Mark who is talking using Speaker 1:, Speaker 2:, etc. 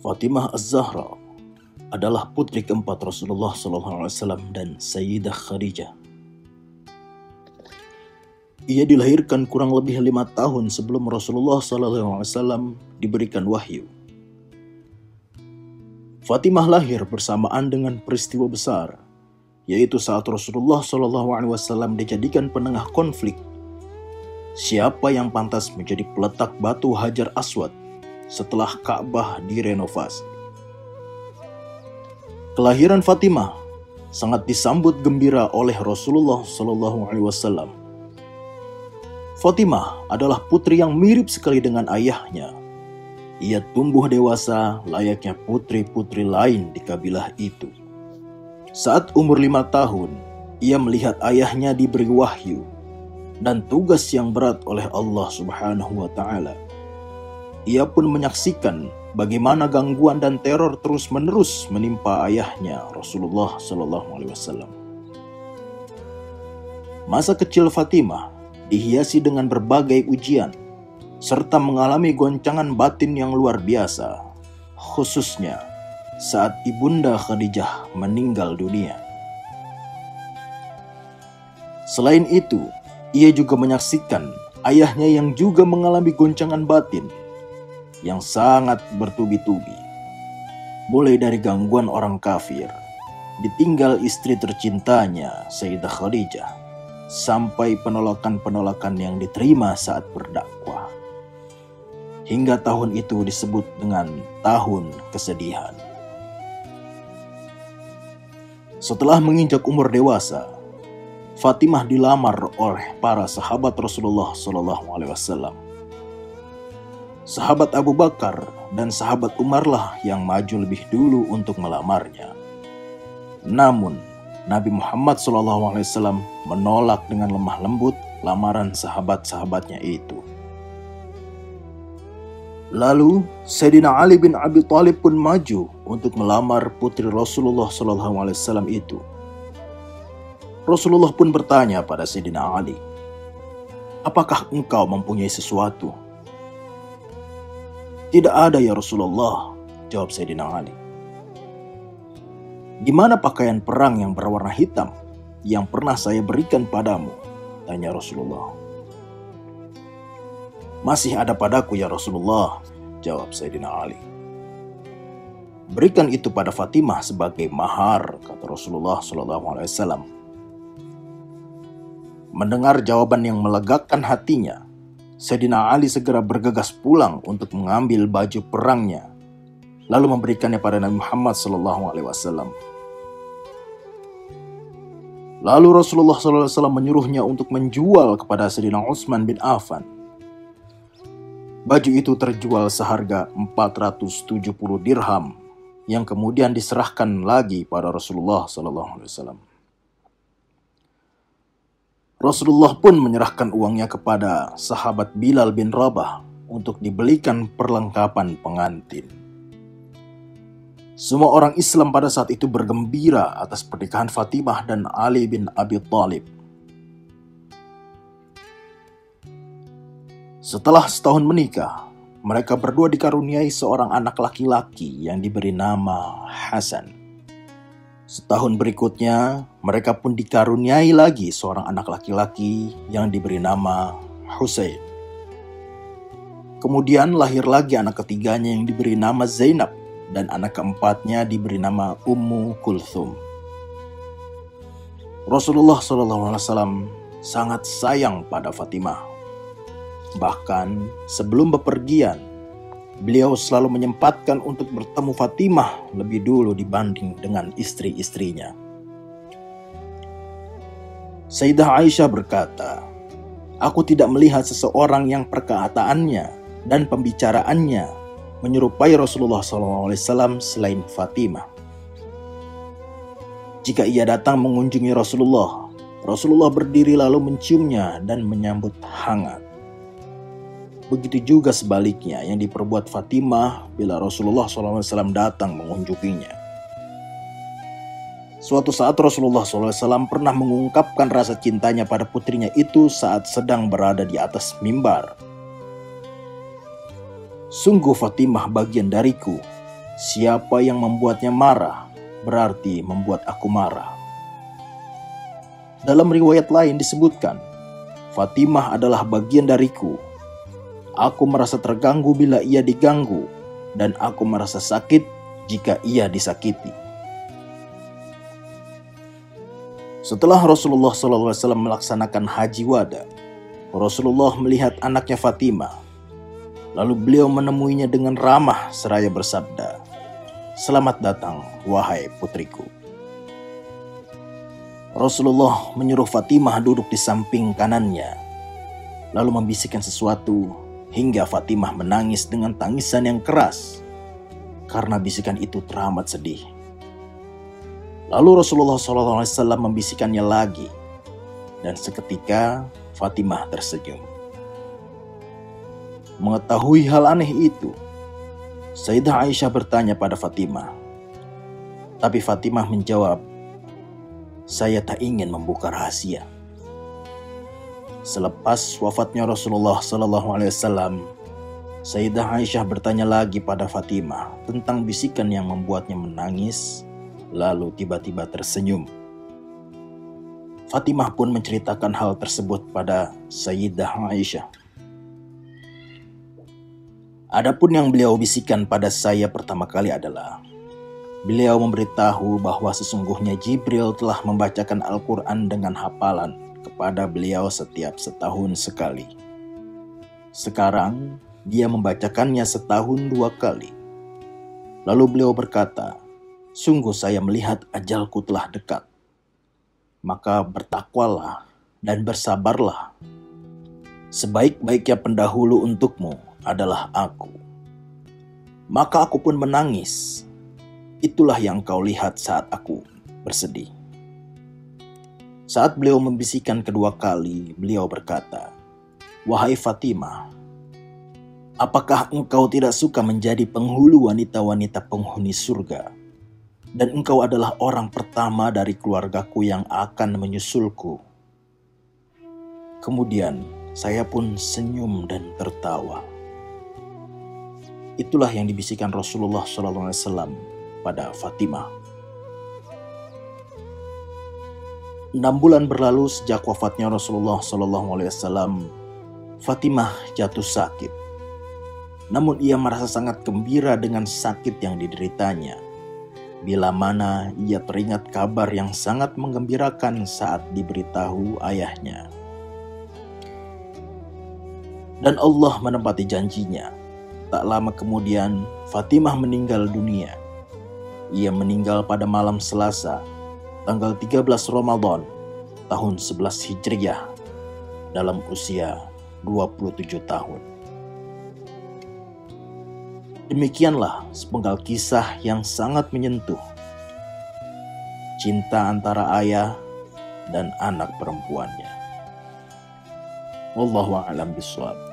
Speaker 1: Fatimah Az-Zahra adalah putri keempat Rasulullah SAW dan Sayyidah Khadijah. Ia dilahirkan kurang lebih 5 tahun sebelum Rasulullah SAW diberikan wahyu. Fatimah lahir bersamaan dengan peristiwa besar, yaitu saat Rasulullah SAW dijadikan penengah konflik. Siapa yang pantas menjadi peletak batu Hajar Aswad setelah Ka'bah direnovasi? Kelahiran Fatimah sangat disambut gembira oleh Rasulullah SAW. Fatimah adalah putri yang mirip sekali dengan ayahnya. Ia tumbuh dewasa layaknya putri-putri lain di kabilah itu. Saat umur 5 tahun, ia melihat ayahnya diberi wahyu dan tugas yang berat oleh Allah Subhanahu wa Ta'ala. Ia pun menyaksikan bagaimana gangguan dan teror terus-menerus menimpa ayahnya Rasulullah SAW. Masa kecil Fatimah dihiasi dengan berbagai ujian serta mengalami goncangan batin yang luar biasa, khususnya saat ibunda Khadijah meninggal dunia. Selain itu, ia juga menyaksikan ayahnya yang juga mengalami goncangan batin yang sangat bertubi-tubi, mulai dari gangguan orang kafir, ditinggal istri tercintanya Sayyidah Khadijah, sampai penolakan-penolakan yang diterima saat berdakwah. Hingga tahun itu disebut dengan tahun kesedihan. Setelah menginjak umur dewasa, Fatimah dilamar oleh para sahabat Rasulullah SAW. Sahabat Abu Bakar dan sahabat Umarlah yang maju lebih dulu untuk melamarnya. Namun, Nabi Muhammad SAW menolak dengan lemah lembut lamaran sahabat-sahabatnya itu. Lalu, Sayyidina Ali bin Abi Thalib pun maju untuk melamar putri Rasulullah SAW itu. Rasulullah pun bertanya pada Sayyidina Ali, "Apakah engkau mempunyai sesuatu?" "Tidak ada ya Rasulullah," jawab Sayyidina Ali. "Di mana pakaian perang yang berwarna hitam yang pernah saya berikan padamu?" tanya Rasulullah. "Masih ada padaku ya Rasulullah," jawab Sayyidina Ali. "Berikan itu pada Fatimah sebagai mahar," kata Rasulullah SAW. Mendengar jawaban yang melegakan hatinya, Sayyidina Ali segera bergegas pulang untuk mengambil baju perangnya, lalu memberikannya pada Nabi Muhammad SAW. Lalu Rasulullah SAW menyuruhnya untuk menjual kepada Sayyidina Utsman bin Affan. Baju itu terjual seharga 470 dirham yang kemudian diserahkan lagi pada Rasulullah SAW. Rasulullah pun menyerahkan uangnya kepada sahabat Bilal bin Rabah untuk dibelikan perlengkapan pengantin. Semua orang Islam pada saat itu bergembira atas pernikahan Fatimah dan Ali bin Abi Thalib. Setelah setahun menikah, mereka berdua dikaruniai seorang anak laki-laki yang diberi nama Hasan. Setahun berikutnya, mereka pun dikaruniai lagi seorang anak laki-laki yang diberi nama Husain. Kemudian lahir lagi anak ketiganya yang diberi nama Zainab, dan anak keempatnya diberi nama Ummu Kulthum. Rasulullah SAW sangat sayang pada Fatimah. Bahkan sebelum bepergian, beliau selalu menyempatkan untuk bertemu Fatimah lebih dulu dibanding dengan istri-istrinya. Sayyidah Aisyah berkata, "Aku tidak melihat seseorang yang perkataannya dan pembicaraannya menyerupai Rasulullah SAW selain Fatimah. Jika ia datang mengunjungi Rasulullah, Rasulullah berdiri lalu menciumnya dan menyambut hangat. Begitu juga sebaliknya yang diperbuat Fatimah bila Rasulullah SAW datang mengunjunginya. Suatu saat Rasulullah SAW pernah mengungkapkan rasa cintanya pada putrinya itu saat sedang berada di atas mimbar. "Sungguh Fatimah bagian dariku, Siapa yang membuatnya marah, berarti membuat aku marah. Dalam riwayat lain disebutkan, Fatimah adalah bagian dariku. Aku merasa terganggu bila ia diganggu, dan aku merasa sakit jika ia disakiti. Setelah Rasulullah SAW melaksanakan haji wada, Rasulullah melihat anaknya Fatimah. Lalu beliau menemuinya dengan ramah seraya bersabda, "Selamat datang, wahai putriku." Rasulullah menyuruh Fatimah duduk di samping kanannya, lalu membisikkan sesuatu hingga Fatimah menangis dengan tangisan yang keras karena bisikan itu teramat sedih. Lalu Rasulullah SAW membisikkannya lagi, dan seketika Fatimah tersenyum. Mengetahui hal aneh itu, Sayyidah Aisyah bertanya pada Fatimah. Tapi Fatimah menjawab, "Saya tak ingin membuka rahasia." Selepas wafatnya Rasulullah SAW, Sayyidah Aisyah bertanya lagi pada Fatimah tentang bisikan yang membuatnya menangis, lalu tiba-tiba tersenyum. Fatimah pun menceritakan hal tersebut pada Sayyidah Aisyah. Adapun yang beliau bisikan pada saya pertama kali adalah, beliau memberitahu bahwa sesungguhnya Jibril telah membacakan Al-Quran dengan hafalan kepada beliau setiap setahun sekali. Sekarang dia membacakannya setahun 2 kali. Lalu beliau berkata, "Sungguh saya melihat ajalku telah dekat. Maka bertakwalah dan bersabarlah. Sebaik-baiknya pendahulu untukmu adalah aku." Maka aku pun menangis. Itulah yang kau lihat saat aku bersedih. Saat beliau membisikkan kedua kali, beliau berkata, "Wahai Fatimah, apakah engkau tidak suka menjadi penghulu wanita-wanita penghuni surga? Dan engkau adalah orang pertama dari keluargaku yang akan menyusulku." Kemudian saya pun senyum dan tertawa. Itulah yang dibisikkan Rasulullah SAW pada Fatimah. 6 bulan berlalu sejak wafatnya Rasulullah SAW, Fatimah jatuh sakit. Namun ia merasa sangat gembira dengan sakit yang dideritanya. Bila mana ia teringat kabar yang sangat menggembirakan saat diberitahu ayahnya. Dan Allah menepati janjinya. Tak lama kemudian Fatimah meninggal dunia. Ia meninggal pada malam Selasa, tanggal 13 Ramadan, tahun 11 Hijriah, dalam usia 27 tahun. Demikianlah sepenggal kisah yang sangat menyentuh. Cinta antara ayah dan anak perempuannya. Wallahu a'lam bishawab.